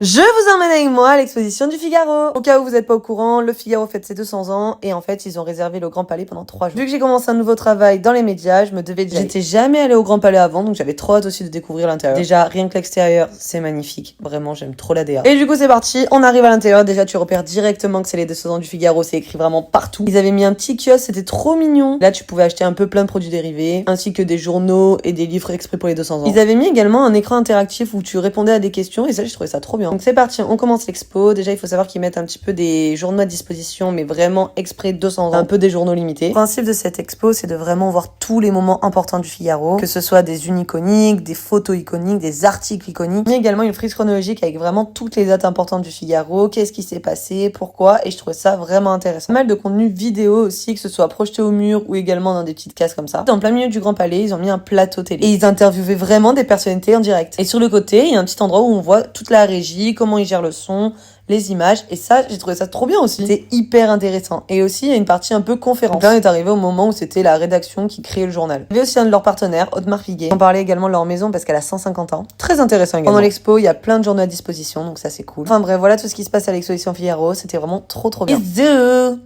Je vous emmène avec moi à l'exposition du Figaro. Au cas où vous n'êtes pas au courant, le Figaro fête ses 200 ans et en fait ils ont réservé le Grand Palais pendant 3 jours. Vu que j'ai commencé un nouveau travail dans les médias, je me devais dire. J'étais jamais allée au Grand Palais avant, donc j'avais trop hâte aussi de découvrir l'intérieur. Déjà rien que l'extérieur, c'est magnifique. Vraiment, j'aime trop la DA. Et du coup c'est parti, on arrive à l'intérieur. Déjà tu repères directement que c'est les 200 ans du Figaro, c'est écrit vraiment partout. Ils avaient mis un petit kiosque, c'était trop mignon. Là tu pouvais acheter un peu plein de produits dérivés, ainsi que des journaux et des livres exprès pour les 200 ans. Ils avaient mis également un écran interactif où tu répondais à des questions et ça je trouvais ça trop bien. Donc c'est parti, on commence l'expo. Déjà, il faut savoir qu'ils mettent un petit peu des journaux à disposition, mais vraiment exprès 200 ans. Un peu des journaux limités. Le principe de cette expo, c'est de vraiment voir tous les moments importants du Figaro, que ce soit des unes iconiques, des photos iconiques, des articles iconiques, mais également une frise chronologique avec vraiment toutes les dates importantes du Figaro, qu'est-ce qui s'est passé, pourquoi, et je trouvais ça vraiment intéressant. Pas mal de contenu vidéo aussi, que ce soit projeté au mur ou également dans des petites cases comme ça. Dans plein milieu du Grand Palais, ils ont mis un plateau télé. Et ils interviewaient vraiment des personnalités en direct. Et sur le côté, il y a un petit endroit où on voit toute la régie, comment ils gèrent le son, les images, et ça, j'ai trouvé ça trop bien aussi. C'était hyper intéressant. Et aussi, il y a une partie un peu conférence. Donc là, on est arrivé au moment où c'était la rédaction qui créait le journal. Il y avait aussi un de leurs partenaires, Audemars Piguet. On parlait également de leur maison parce qu'elle a 150 ans. Très intéressant également. Pendant l'expo, il y a plein de journaux à disposition, donc ça, c'est cool. Enfin bref, voilà tout ce qui se passe à l'exposition Figaro. C'était vraiment trop bien. Bisous!